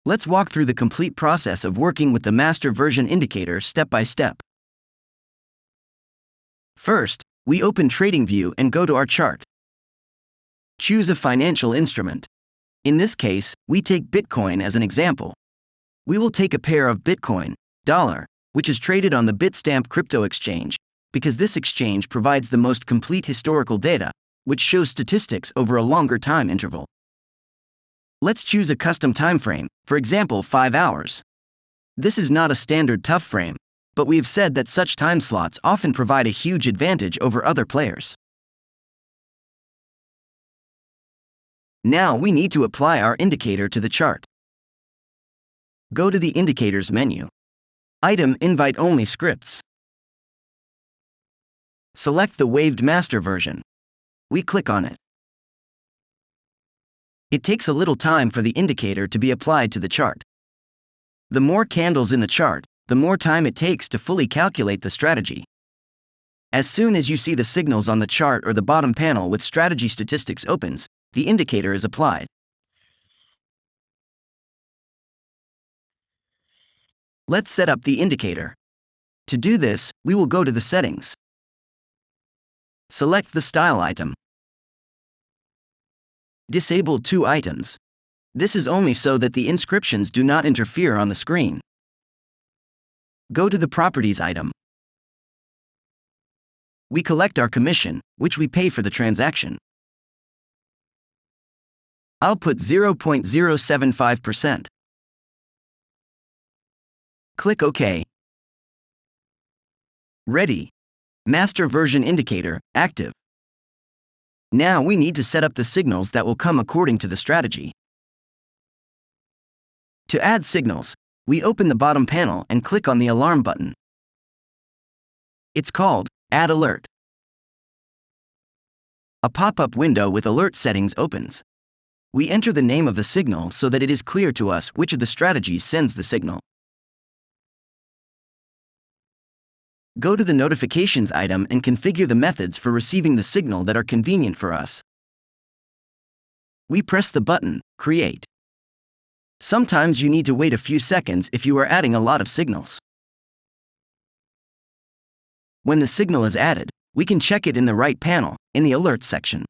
Let's walk through the complete process of working with the master version indicator step by step. First, we open TradingView and go to our chart. Choose a financial instrument. In this case, we take Bitcoin as an example. We will take a pair of Bitcoin, dollar, which is traded on the Bitstamp crypto exchange, because this exchange provides the most complete historical data, which shows statistics over a longer time interval. Let's choose a custom time frame, for example 5 hours. This is not a standard tough frame, but we have said that such time slots often provide a huge advantage over other players. Now we need to apply our indicator to the chart. Go to the Indicators menu. Item Invite Only Scripts. Select the TheWaved master version. We click on it. It takes a little time for the indicator to be applied to the chart. The more candles in the chart, the more time it takes to fully calculate the strategy. As soon as you see the signals on the chart or the bottom panel with strategy statistics opens, the indicator is applied. Let's set up the indicator. To do this, we will go to the settings. Select the style item. Disable 2 items. This is only so that the inscriptions do not interfere on the screen. Go to the properties item. We collect our commission, which we pay for the transaction. I'll put 0.075%. Click OK. Ready. Master version indicator, active. Now we need to set up the signals that will come according to the strategy. To add signals, we open the bottom panel and click on the alarm button. It's called Add Alert. A pop-up window with alert settings opens. We enter the name of the signal so that it is clear to us which of the strategies sends the signal. Go to the Notifications item and configure the methods for receiving the signal that are convenient for us. We press the button, Create. Sometimes you need to wait a few seconds if you are adding a lot of signals. When the signal is added, we can check it in the right panel, in the Alerts section.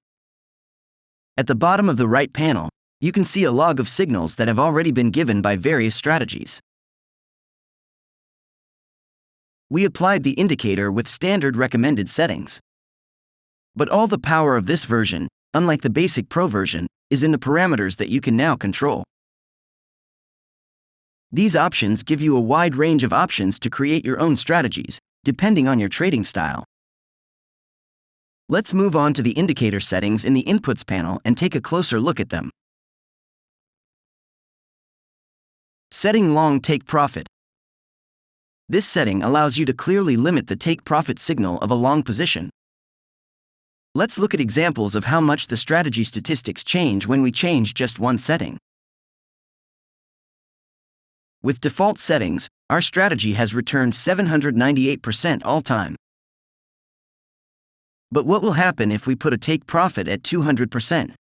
At the bottom of the right panel, you can see a log of signals that have already been given by various strategies. We applied the indicator with standard recommended settings. But all the power of this version, unlike the basic Pro version, is in the parameters that you can now control. These options give you a wide range of options to create your own strategies, depending on your trading style. Let's move on to the indicator settings in the Inputs panel and take a closer look at them. Setting Long Take Profit. This setting allows you to clearly limit the take profit signal of a long position. Let's look at examples of how much the strategy statistics change when we change just one setting. With default settings, our strategy has returned 798% all time. But what will happen if we put a take profit at 200%?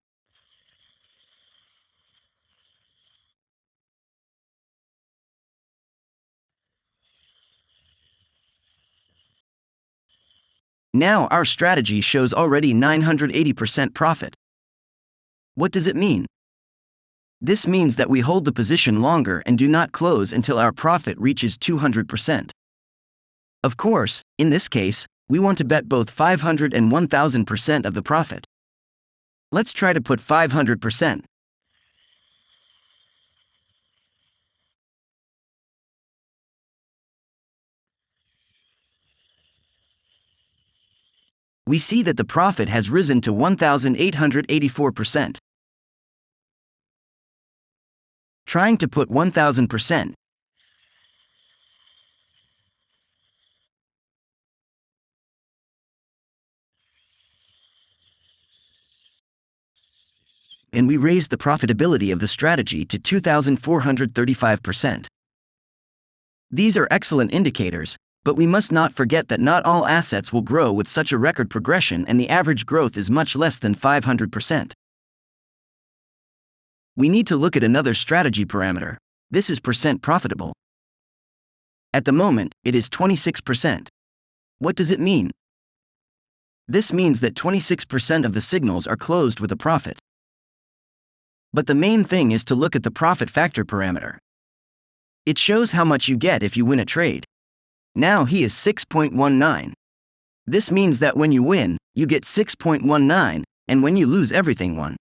Now our strategy shows already 980% profit. What does it mean? This means that we hold the position longer and do not close until our profit reaches 200%. Of course, in this case, we want to bet both 500 and 1000% of the profit. Let's try to put 500%. We see that the profit has risen to 1,884%. Trying to put 1,000%. And we raised the profitability of the strategy to 2,435%. These are excellent indicators, but we must not forget that not all assets will grow with such a record progression, and the average growth is much less than 500%. We need to look at another strategy parameter, This is percent profitable. At the moment, it is 26%. What does it mean? This means that 26% of the signals are closed with a profit. But the main thing is to look at the profit factor parameter. It shows how much you get if you win a trade. Now he is 6.19. This means that when you win, you get 6.19, and when you lose everything 1.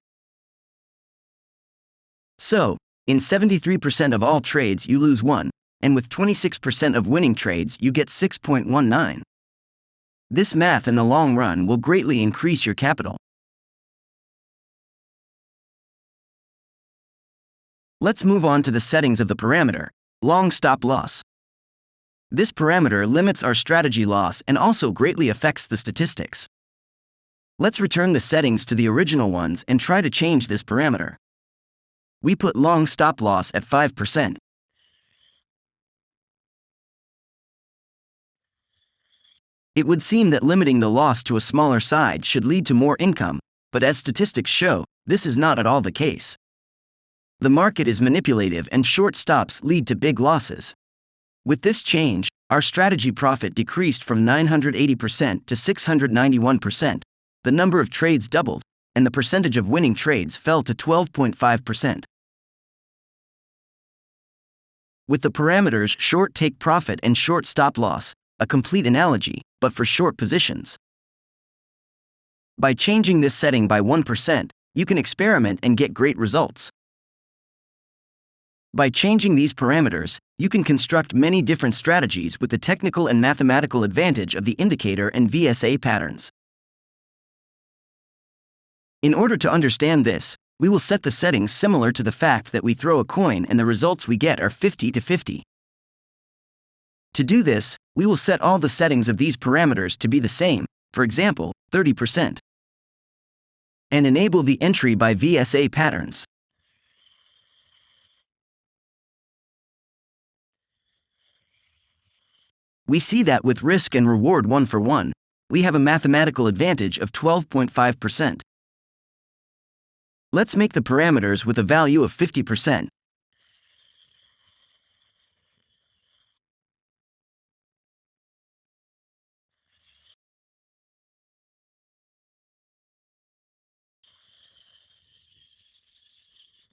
So, in 73% of all trades you lose 1, and with 26% of winning trades you get 6.19. This math in the long run will greatly increase your capital. Let's move on to the settings of the parameter, long stop loss. This parameter limits our strategy loss and also greatly affects the statistics. Let's return the settings to the original ones and try to change this parameter. We put long stop loss at 5%. It would seem that limiting the loss to a smaller side should lead to more income, but as statistics show, this is not at all the case. The market is manipulative and short stops lead to big losses. With this change, our strategy profit decreased from 980% to 691%, the number of trades doubled, and the percentage of winning trades fell to 12.5%. With the parameters short take profit and short stop loss, a complete analogy, but for short positions. By changing this setting by 1%, you can experiment and get great results. By changing these parameters, you can construct many different strategies with the technical and mathematical advantage of the indicator and VSA patterns. In order to understand this, we will set the settings similar to the fact that we throw a coin and the results we get are 50-50. To do this, we will set all the settings of these parameters to be the same, for example, 30%. And enable the entry by VSA patterns. We see that with risk and reward 1 for 1, we have a mathematical advantage of 12.5%. Let's make the parameters with a value of 50%.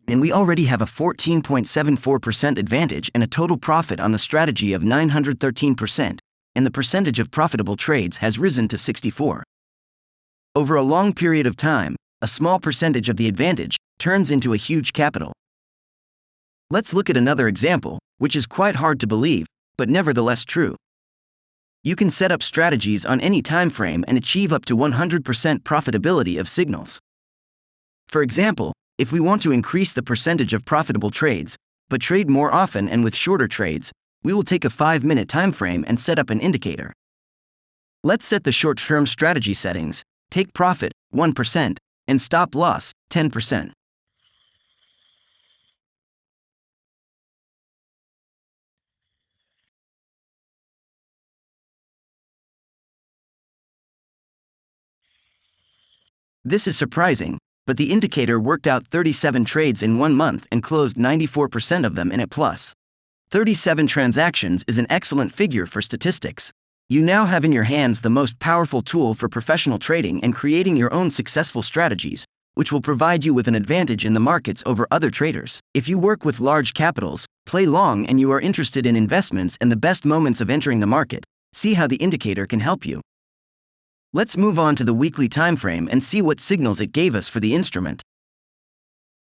And we already have a 14.74% advantage and a total profit on the strategy of 913%, and the percentage of profitable trades has risen to 64. Over a long period of time, a small percentage of the advantage turns into a huge capital. Let's look at another example, which is quite hard to believe, but nevertheless true. You can set up strategies on any time frame and achieve up to 100% profitability of signals. For example, if we want to increase the percentage of profitable trades, but trade more often and with shorter trades, we will take a 5-minute time frame and set up an indicator. Let's set the short-term strategy settings, take profit, 1%, and stop loss, 10%. This is surprising, but the indicator worked out 37 trades in 1 month and closed 94% of them in a plus. 37 transactions is an excellent figure for statistics. You now have in your hands the most powerful tool for professional trading and creating your own successful strategies, which will provide you with an advantage in the markets over other traders. If you work with large capitals, play long, and you are interested in investments and the best moments of entering the market, see how the indicator can help you. Let's move on to the weekly time frame and see what signals it gave us for the instrument.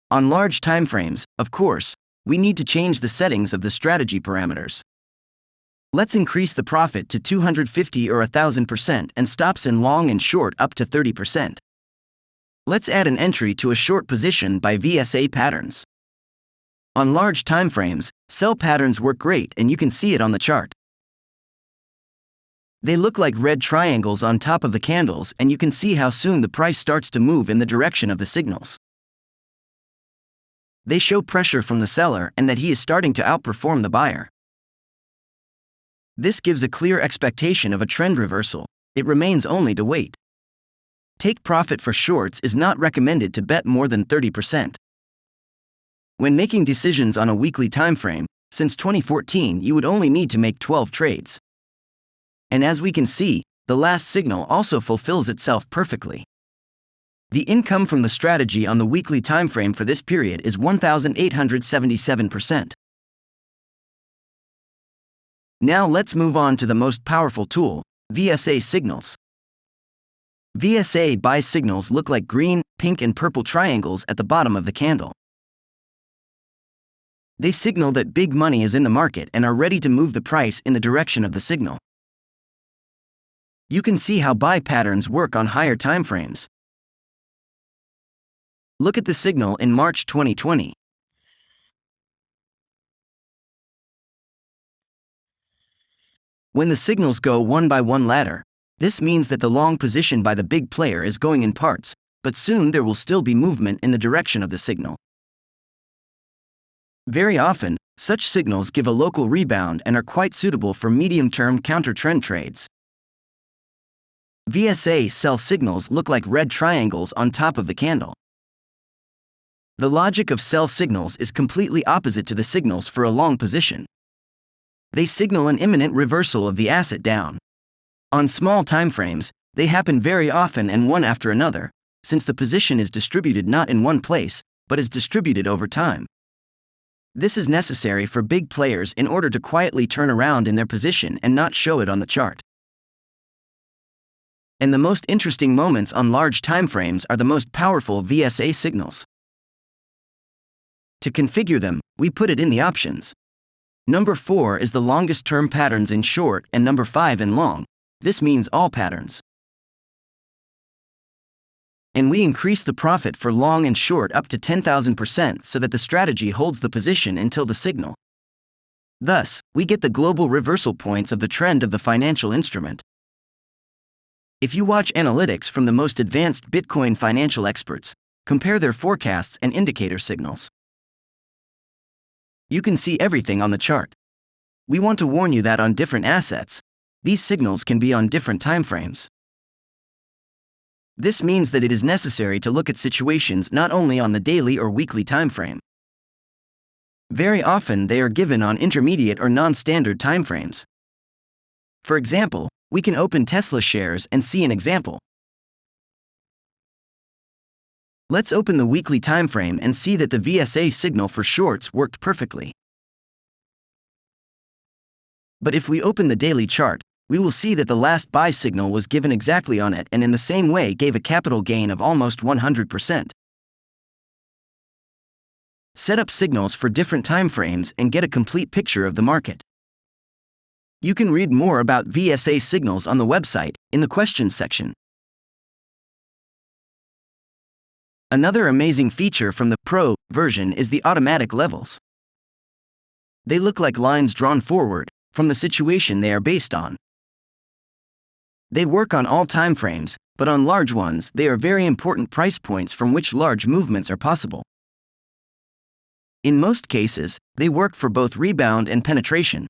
On large time frames, of course, we need to change the settings of the strategy parameters. Let's increase the profit to 250 or 1000% and stops in long and short up to 30%. Let's add an entry to a short position by VSA patterns. On large time frames, sell patterns work great and you can see it on the chart. They look like red triangles on top of the candles and you can see how soon the price starts to move in the direction of the signals. They show pressure from the seller and that he is starting to outperform the buyer. This gives a clear expectation of a trend reversal. It remains only to wait. Take profit for shorts is not recommended to bet more than 30%. When making decisions on a weekly time frame, since 2014 you would only need to make 12 trades. And as we can see, the last signal also fulfills itself perfectly. The income from the strategy on the weekly time frame for this period is 1,877%. Now let's move on to the most powerful tool, VSA signals. VSA buy signals look like green, pink and purple triangles at the bottom of the candle. They signal that big money is in the market and are ready to move the price in the direction of the signal. You can see how buy patterns work on higher time frames. Look at the signal in March 2020. When the signals go one by one ladder, this means that the long position by the big player is going in parts, but soon there will still be movement in the direction of the signal. Very often, such signals give a local rebound and are quite suitable for medium-term counter-trend trades. VSA sell signals look like red triangles on top of the candle. The logic of sell signals is completely opposite to the signals for a long position. They signal an imminent reversal of the asset down. On small time frames, they happen very often and one after another, since the position is distributed not in one place, but is distributed over time. This is necessary for big players in order to quietly turn around in their position and not show it on the chart. And the most interesting moments on large time frames are the most powerful VSA signals. To configure them, we put it in the options. Number 4 is the longest term patterns in short and number 5 in long. This means all patterns. And we increase the profit for long and short up to 10,000% so that the strategy holds the position until the signal. Thus, we get the global reversal points of the trend of the financial instrument. If you watch analytics from the most advanced Bitcoin financial experts, compare their forecasts and indicator signals. You can see everything on the chart. We want to warn you that on different assets, these signals can be on different time frames. This means that it is necessary to look at situations not only on the daily or weekly time frame. Very often they are given on intermediate or non-standard time frames. For example, we can open Tesla shares and see an example. Let's open the weekly time frame and see that the VSA signal for shorts worked perfectly. But if we open the daily chart, we will see that the last buy signal was given exactly on it and in the same way gave a capital gain of almost 100%. Set up signals for different time frames and get a complete picture of the market. You can read more about VSA signals on the website, in the questions section. Another amazing feature from the Pro version is the automatic levels. They look like lines drawn forward, from the situation they are based on. They work on all time frames, but on large ones they are very important price points from which large movements are possible. In most cases, they work for both rebound and penetration.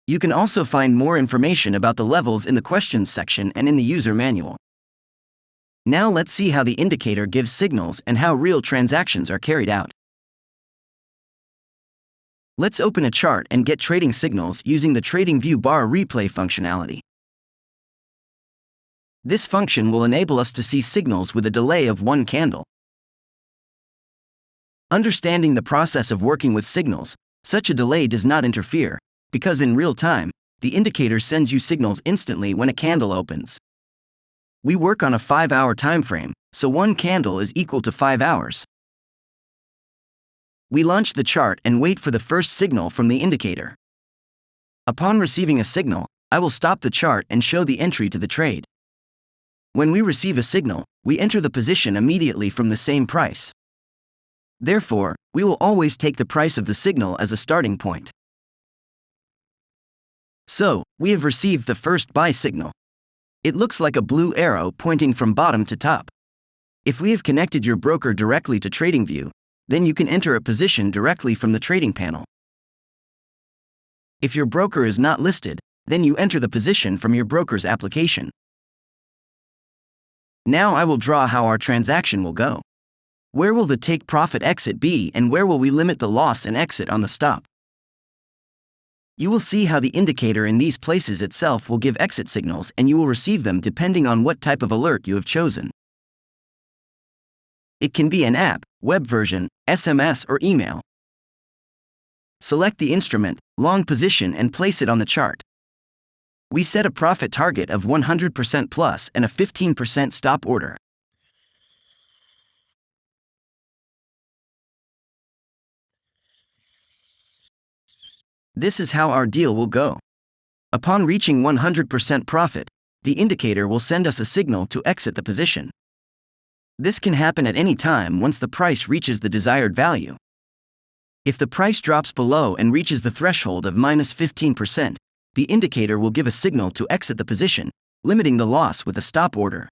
You can also find more information about the levels in the questions section and in the user manual. Now let's see how the indicator gives signals and how real transactions are carried out. Let's open a chart and get trading signals using the Trading View bar replay functionality. This function will enable us to see signals with a delay of one candle. Understanding the process of working with signals, such a delay does not interfere, because in real time, the indicator sends you signals instantly when a candle opens. We work on a 5-hour time frame, so one candle is equal to 5 hours. We launch the chart and wait for the first signal from the indicator. Upon receiving a signal, I will stop the chart and show the entry to the trade. When we receive a signal, we enter the position immediately from the same price. Therefore, we will always take the price of the signal as a starting point. So, we have received the first buy signal. It looks like a blue arrow pointing from bottom to top. If we have connected your broker directly to TradingView, then you can enter a position directly from the trading panel. If your broker is not listed, then you enter the position from your broker's application. Now I will draw how our transaction will go. Where will the take profit exit be and where will we limit the loss and exit on the stop? You will see how the indicator in these places itself will give exit signals and you will receive them depending on what type of alert you have chosen. It can be an app, web version, SMS or email. Select the instrument, long position and place it on the chart. We set a profit target of 100% plus and a 15% stop order. This is how our deal will go. Upon reaching 100% profit, the indicator will send us a signal to exit the position. This can happen at any time once the price reaches the desired value. If the price drops below and reaches the threshold of minus 15%, the indicator will give a signal to exit the position, limiting the loss with a stop order.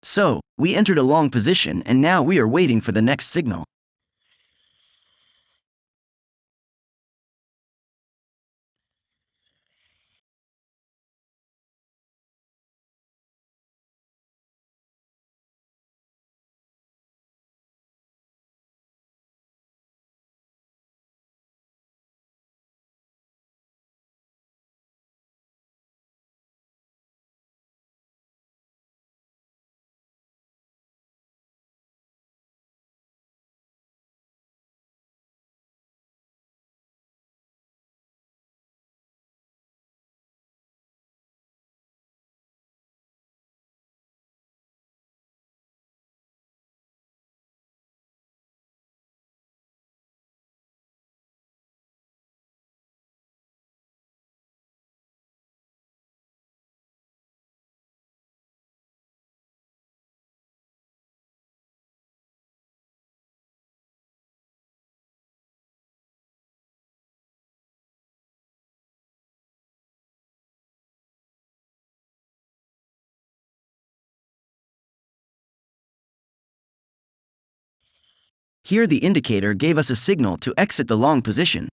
So, we entered a long position and now we are waiting for the next signal. Here the indicator gave us a signal to exit the long position.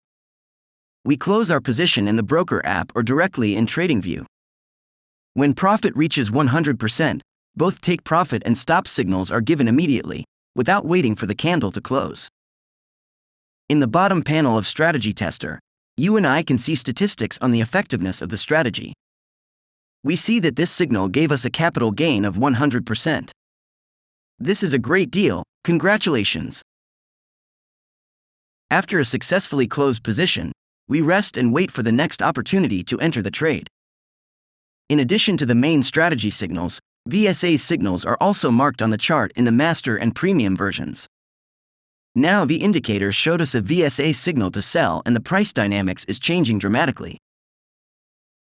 We close our position in the broker app or directly in TradingView. When profit reaches 100%, both take profit and stop signals are given immediately, without waiting for the candle to close. In the bottom panel of Strategy Tester, you and I can see statistics on the effectiveness of the strategy. We see that this signal gave us a capital gain of 100%. This is a great deal, congratulations! After a successfully closed position, we rest and wait for the next opportunity to enter the trade. In addition to the main strategy signals, VSA signals are also marked on the chart in the Master and Premium versions. Now the indicator showed us a VSA signal to sell and the price dynamics is changing dramatically.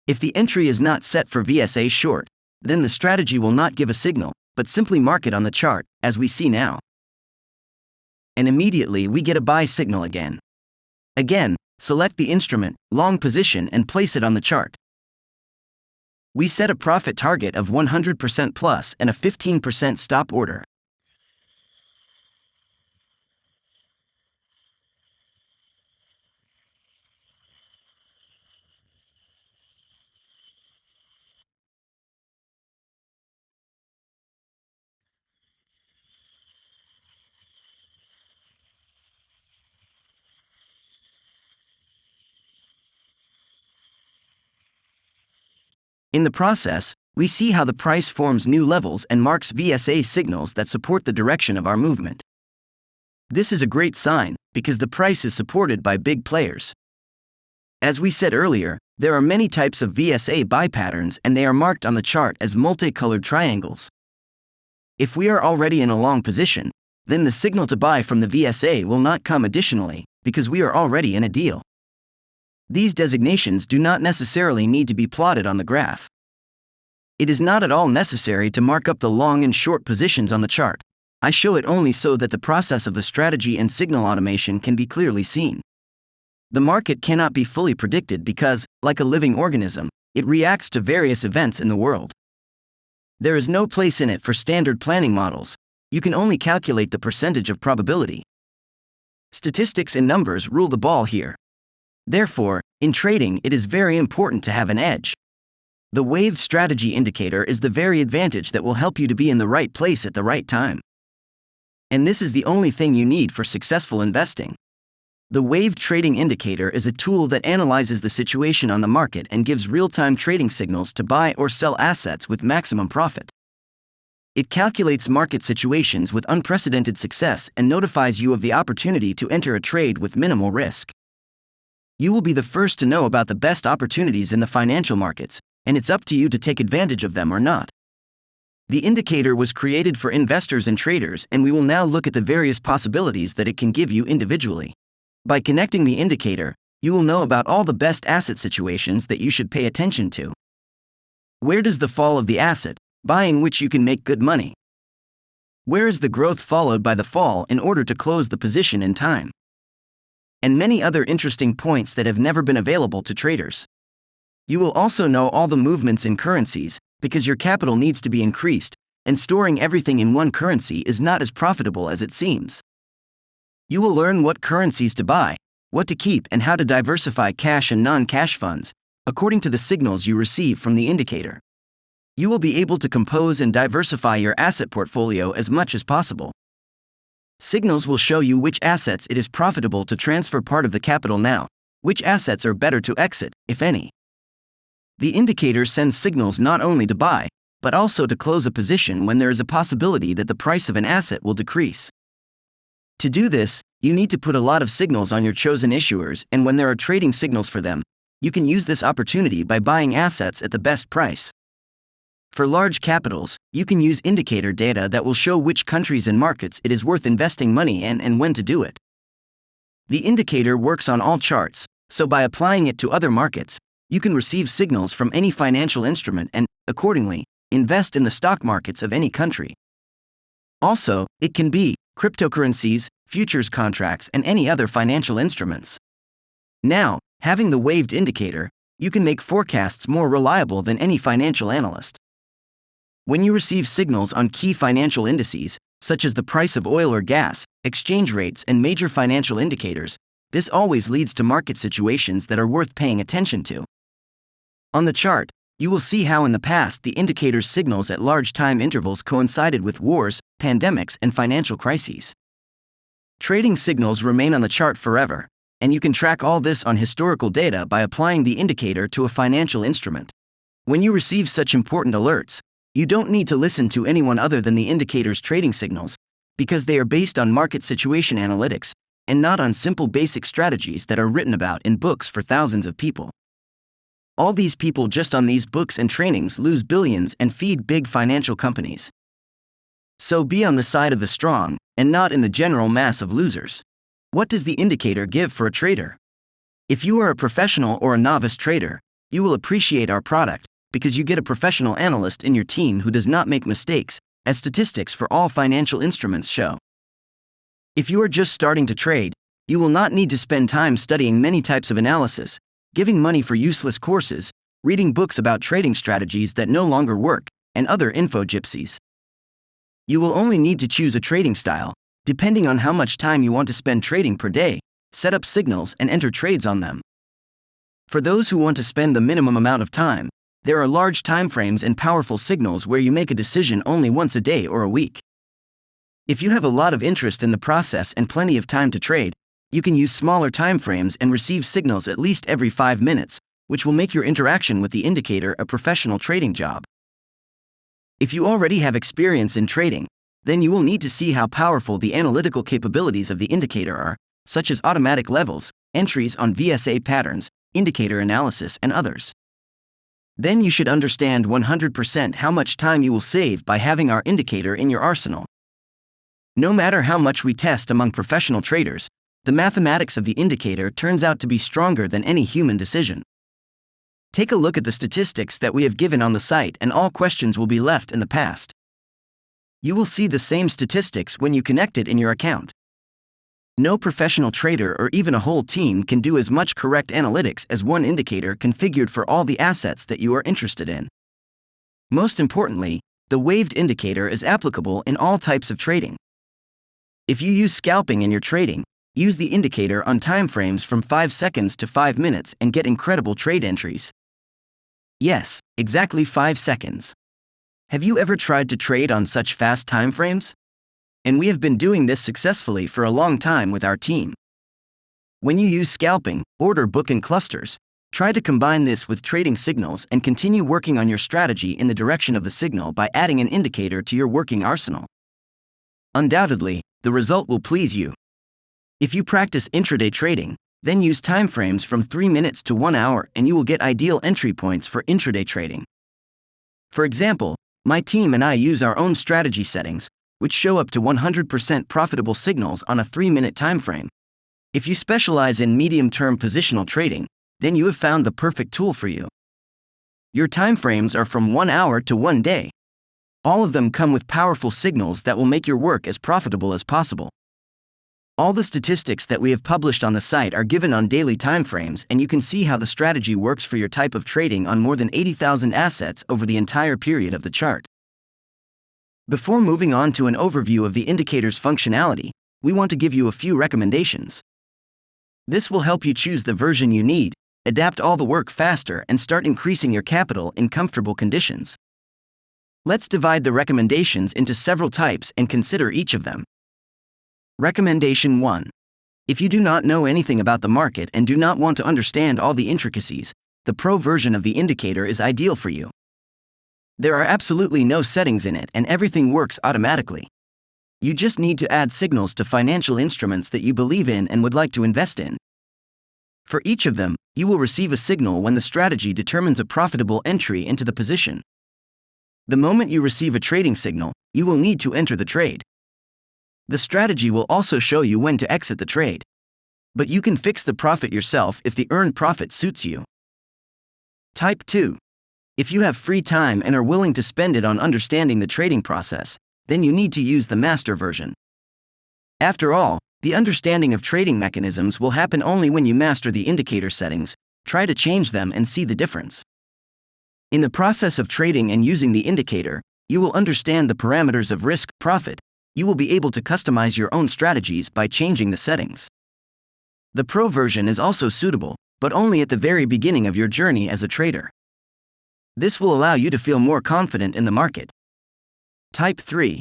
If the entry is not set for VSA short, then the strategy will not give a signal, but simply mark it on the chart, as we see now. And immediately we get a buy signal again. Again, select the instrument, long position and place it on the chart. We set a profit target of 100% plus and a 15% stop order. In the process, we see how the price forms new levels and marks VSA signals that support the direction of our movement. This is a great sign, because the price is supported by big players. As we said earlier, there are many types of VSA buy patterns and they are marked on the chart as multicolored triangles. If we are already in a long position, then the signal to buy from the VSA will not come additionally, because we are already in a deal. These designations do not necessarily need to be plotted on the graph. It is not at all necessary to mark up the long and short positions on the chart. I show it only so that the process of the strategy and signal automation can be clearly seen. The market cannot be fully predicted because, like a living organism, it reacts to various events in the world. There is no place in it for standard planning models. You can only calculate the percentage of probability. Statistics and numbers rule the ball here. Therefore, in trading it is very important to have an edge. The TheWaved strategy indicator is the very advantage that will help you to be in the right place at the right time. And this is the only thing you need for successful investing. The TheWaved Trading Indicator is a tool that analyzes the situation on the market and gives real-time trading signals to buy or sell assets with maximum profit. It calculates market situations with unprecedented success and notifies you of the opportunity to enter a trade with minimal risk. You will be the first to know about the best opportunities in the financial markets, and it's up to you to take advantage of them or not. The indicator was created for investors and traders, and we will now look at the various possibilities that it can give you individually. By connecting the indicator, you will know about all the best asset situations that you should pay attention to. Where does the fall of the asset, buying which you can make good money? Where is the growth followed by the fall in order to close the position in time? And many other interesting points that have never been available to traders. You will also know all the movements in currencies, because your capital needs to be increased, and storing everything in one currency is not as profitable as it seems. You will learn what currencies to buy, what to keep, and how to diversify cash and non-cash funds, according to the signals you receive from the indicator. You will be able to compose and diversify your asset portfolio as much as possible. Signals will show you which assets it is profitable to transfer part of the capital now, which assets are better to exit, if any. The indicator sends signals not only to buy, but also to close a position when there is a possibility that the price of an asset will decrease. To do this, you need to put a lot of signals on your chosen issuers, and when there are trading signals for them, you can use this opportunity by buying assets at the best price. For large capitals, you can use indicator data that will show which countries and markets it is worth investing money in and when to do it. The indicator works on all charts, so by applying it to other markets, you can receive signals from any financial instrument and, accordingly, invest in the stock markets of any country. Also, it can be cryptocurrencies, futures contracts, and any other financial instruments. Now, having the TheWaved indicator, you can make forecasts more reliable than any financial analyst. When you receive signals on key financial indices, such as the price of oil or gas, exchange rates, and major financial indicators, this always leads to market situations that are worth paying attention to. On the chart, you will see how in the past the indicator's signals at large time intervals coincided with wars, pandemics, and financial crises. Trading signals remain on the chart forever, and you can track all this on historical data by applying the indicator to a financial instrument. When you receive such important alerts, you don't need to listen to anyone other than the indicator's trading signals, because they are based on market situation analytics, and not on simple basic strategies that are written about in books for thousands of people. All these people just on these books and trainings lose billions and feed big financial companies. So be on the side of the strong, and not in the general mass of losers. What does the indicator give for a trader? If you are a professional or a novice trader, you will appreciate our product, because you get a professional analyst in your team who does not make mistakes, as statistics for all financial instruments show. If you are just starting to trade, you will not need to spend time studying many types of analysis, giving money for useless courses, reading books about trading strategies that no longer work, and other info gypsies. You will only need to choose a trading style, depending on how much time you want to spend trading per day, set up signals and enter trades on them. For those who want to spend the minimum amount of time, there are large timeframes and powerful signals where you make a decision only once a day or a week. If you have a lot of interest in the process and plenty of time to trade, you can use smaller timeframes and receive signals at least every 5 minutes, which will make your interaction with the indicator a professional trading job. If you already have experience in trading, then you will need to see how powerful the analytical capabilities of the indicator are, such as automatic levels, entries on VSA patterns, indicator analysis, and others. Then you should understand 100% how much time you will save by having our indicator in your arsenal. No matter how much we test among professional traders, the mathematics of the indicator turns out to be stronger than any human decision. Take a look at the statistics that we have given on the site, and all questions will be left in the past. You will see the same statistics when you connect it in your account. No professional trader or even a whole team can do as much correct analytics as one indicator configured for all the assets that you are interested in. Most importantly, the TheWaved indicator is applicable in all types of trading. If you use scalping in your trading, use the indicator on timeframes from 5 seconds to 5 minutes and get incredible trade entries. Yes, exactly 5 seconds. Have you ever tried to trade on such fast timeframes? and we have been doing this successfully for a long time with our team. When you use scalping, order book and clusters, try to combine this with trading signals and continue working on your strategy in the direction of the signal by adding an indicator to your working arsenal. Undoubtedly, the result will please you. If you practice intraday trading, then use timeframes from 3 minutes to 1 hour and you will get ideal entry points for intraday trading. For example, my team and I use our own strategy settings, which show up to 100% profitable signals on a 3-minute timeframe. If you specialize in medium-term positional trading, then you have found the perfect tool for you. Your timeframes are from 1 hour to 1 day. All of them come with powerful signals that will make your work as profitable as possible. All the statistics that we have published on the site are given on daily timeframes, and you can see how the strategy works for your type of trading on more than 80,000 assets over the entire period of the chart. Before moving on to an overview of the indicator's functionality, we want to give you a few recommendations. This will help you choose the version you need, adapt all the work faster, and start increasing your capital in comfortable conditions. Let's divide the recommendations into several types and consider each of them. Recommendation 1. If you do not know anything about the market and do not want to understand all the intricacies, the Pro version of the indicator is ideal for you. There are absolutely no settings in it and everything works automatically. You just need to add signals to financial instruments that you believe in and would like to invest in. For each of them, you will receive a signal when the strategy determines a profitable entry into the position. The moment you receive a trading signal, you will need to enter the trade. The strategy will also show you when to exit the trade. But you can fix the profit yourself if the earned profit suits you. Type 2. If you have free time and are willing to spend it on understanding the trading process, then you need to use the master version. After all, the understanding of trading mechanisms will happen only when you master the indicator settings, try to change them and see the difference. In the process of trading and using the indicator, you will understand the parameters of risk, profit. You will be able to customize your own strategies by changing the settings. The Pro version is also suitable, but only at the very beginning of your journey as a trader. This will allow you to feel more confident in the market. Type 3.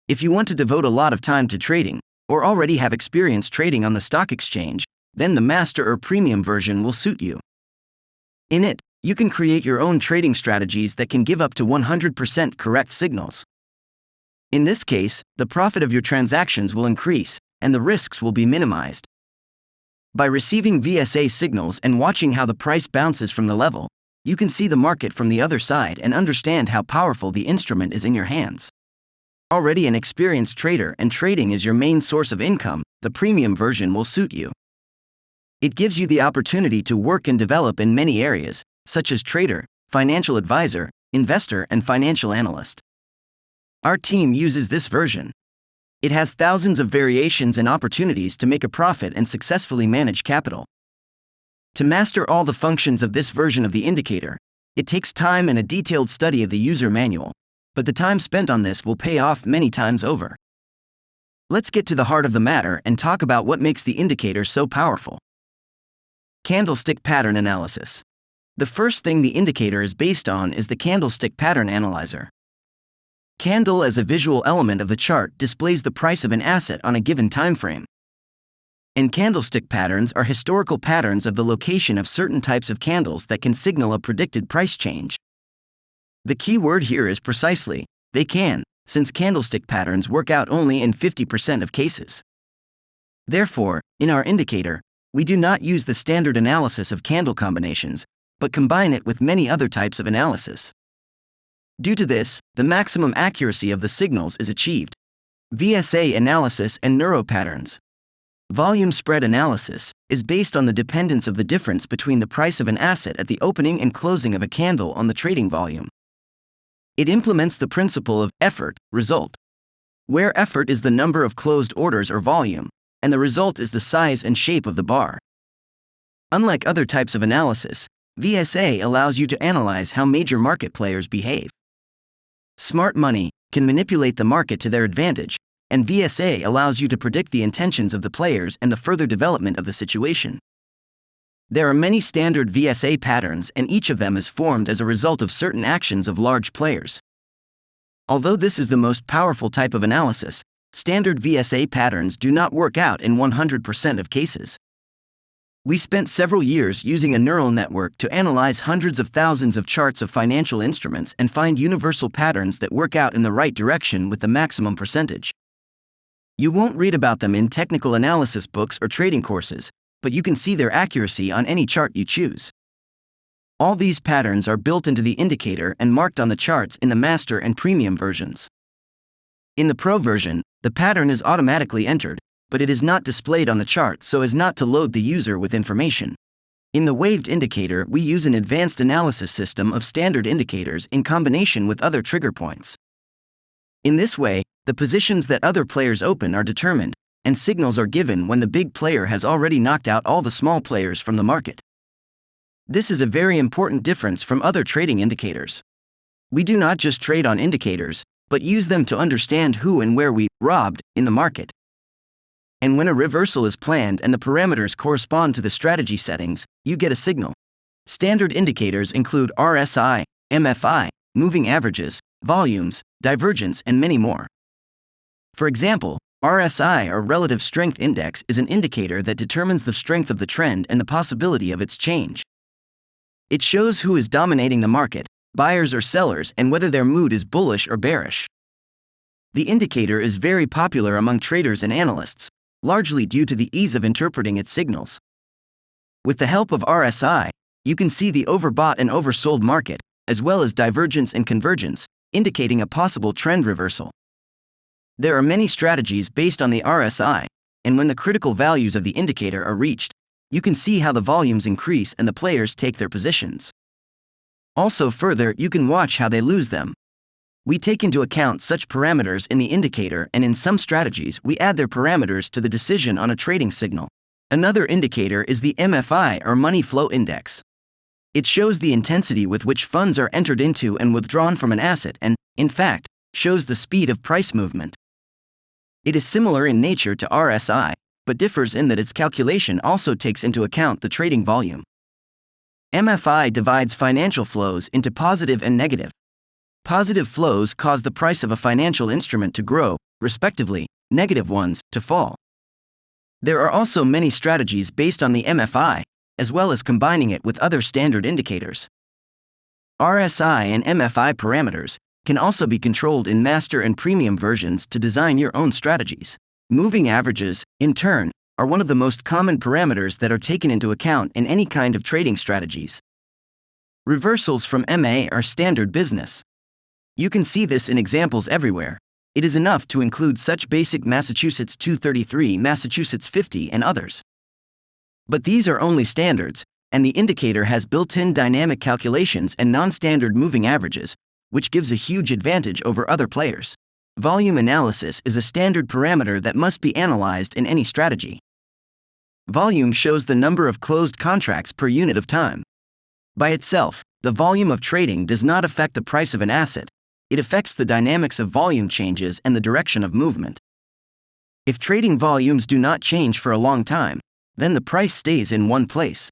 If you want to devote a lot of time to trading, or already have experience trading on the stock exchange, then the Master or Premium version will suit you. In it, you can create your own trading strategies that can give up to 100% correct signals. In this case, the profit of your transactions will increase, and the risks will be minimized. By receiving VSA signals and watching how the price bounces from the level, you can see the market from the other side and understand how powerful the instrument is in your hands. Already an experienced trader and trading is your main source of income, the Premium version will suit you. It gives you the opportunity to work and develop in many areas, such as trader, financial advisor, investor, and financial analyst. Our team uses this version. It has thousands of variations and opportunities to make a profit and successfully manage capital. To master all the functions of this version of the indicator, it takes time and a detailed study of the user manual, but the time spent on this will pay off many times over. Let's get to the heart of the matter and talk about what makes the indicator so powerful. Candlestick pattern analysis. The first thing the indicator is based on is the candlestick pattern analyzer. Candle as a visual element of the chart displays the price of an asset on a given time frame. And candlestick patterns are historical patterns of the location of certain types of candles that can signal a predicted price change. The key word here is precisely, they can, since candlestick patterns work out only in 50% of cases. Therefore, in our indicator, we do not use the standard analysis of candle combinations, but combine it with many other types of analysis. Due to this, the maximum accuracy of the signals is achieved. VSA analysis and neuropatterns. Volume spread analysis is based on the dependence of the difference between the price of an asset at the opening and closing of a candle on the trading volume. It implements the principle of effort, result, where effort is the number of closed orders or volume, and the result is the size and shape of the bar. Unlike other types of analysis, VSA allows you to analyze how major market players behave. Smart money can manipulate the market to their advantage, and VSA allows you to predict the intentions of the players and the further development of the situation. There are many standard VSA patterns, and each of them is formed as a result of certain actions of large players. Although this is the most powerful type of analysis, standard VSA patterns do not work out in 100% of cases. We spent several years using a neural network to analyze hundreds of thousands of charts of financial instruments and find universal patterns that work out in the right direction with the maximum percentage. You won't read about them in technical analysis books or trading courses, but you can see their accuracy on any chart you choose. All these patterns are built into the indicator and marked on the charts in the Master and Premium versions. In the Pro version, the pattern is automatically entered, but it is not displayed on the chart so as not to load the user with information. In the TheWaved indicator, we use an advanced analysis system of standard indicators in combination with other trigger points. In this way, the positions that other players open are determined, and signals are given when the big player has already knocked out all the small players from the market. This is a very important difference from other trading indicators. We do not just trade on indicators, but use them to understand who and where we robbed in the market. And when a reversal is planned and the parameters correspond to the strategy settings, you get a signal. Standard indicators include RSI, MFI, moving averages, volumes, divergence, and many more. For example, RSI, or Relative Strength Index, is an indicator that determines the strength of the trend and the possibility of its change. It shows who is dominating the market, buyers or sellers, and whether their mood is bullish or bearish. The indicator is very popular among traders and analysts, largely due to the ease of interpreting its signals. With the help of RSI, you can see the overbought and oversold market, as well as divergence and convergence, indicating a possible trend reversal. There are many strategies based on the RSI, and when the critical values of the indicator are reached, you can see how the volumes increase and the players take their positions. Also further, you can watch how they lose them. We take into account such parameters in the indicator, and in some strategies we add their parameters to the decision on a trading signal. Another indicator is the MFI, or Money Flow Index. It shows the intensity with which funds are entered into and withdrawn from an asset and, in fact, shows the speed of price movement. It is similar in nature to RSI, but differs in that its calculation also takes into account the trading volume. MFI divides financial flows into positive and negative. Positive flows cause the price of a financial instrument to grow, respectively, negative ones to fall. There are also many strategies based on the MFI, as well as combining it with other standard indicators. RSI and MFI parameters can also be controlled in Master and Premium versions to design your own strategies. Moving averages, in turn, are one of the most common parameters that are taken into account in any kind of trading strategies. Reversals from MA are standard business. You can see this in examples everywhere. It is enough to include such basic Massachusetts 233, Massachusetts 50, and others. But these are only standards, and the indicator has built-in dynamic calculations and non-standard moving averages, which gives a huge advantage over other players. Volume analysis is a standard parameter that must be analyzed in any strategy. Volume shows the number of closed contracts per unit of time. By itself, the volume of trading does not affect the price of an asset. It affects the dynamics of volume changes and the direction of movement. If trading volumes do not change for a long time, then the price stays in one place.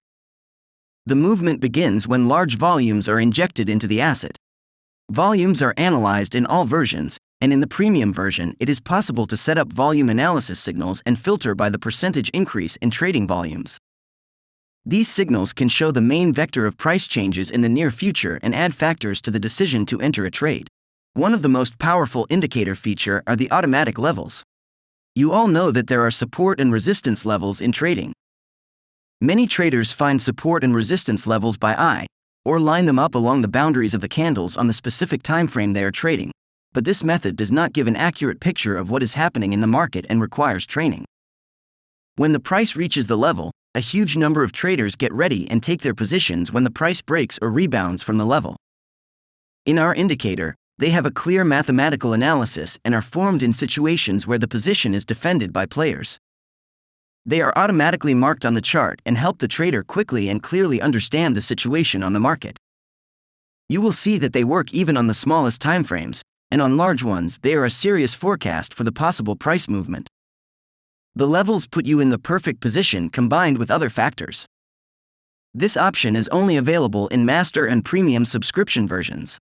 The movement begins when large volumes are injected into the asset. Volumes are analyzed in all versions, and in the Premium version it is possible to set up volume analysis signals and filter by the percentage increase in trading volumes. These signals can show the main vector of price changes in the near future and add factors to the decision to enter a trade. One of the most powerful indicator feature are the automatic levels. You all know that there are support and resistance levels in trading. Many traders find support and resistance levels by eye, or line them up along the boundaries of the candles on the specific time frame they are trading, but this method does not give an accurate picture of what is happening in the market and requires training. When the price reaches the level, a huge number of traders get ready and take their positions when the price breaks or rebounds from the level. In our indicator, they have a clear mathematical analysis and are formed in situations where the position is defended by players. They are automatically marked on the chart and help the trader quickly and clearly understand the situation on the market. You will see that they work even on the smallest timeframes, and on large ones they are a serious forecast for the possible price movement. The levels put you in the perfect position combined with other factors. This option is only available in Master and Premium subscription versions.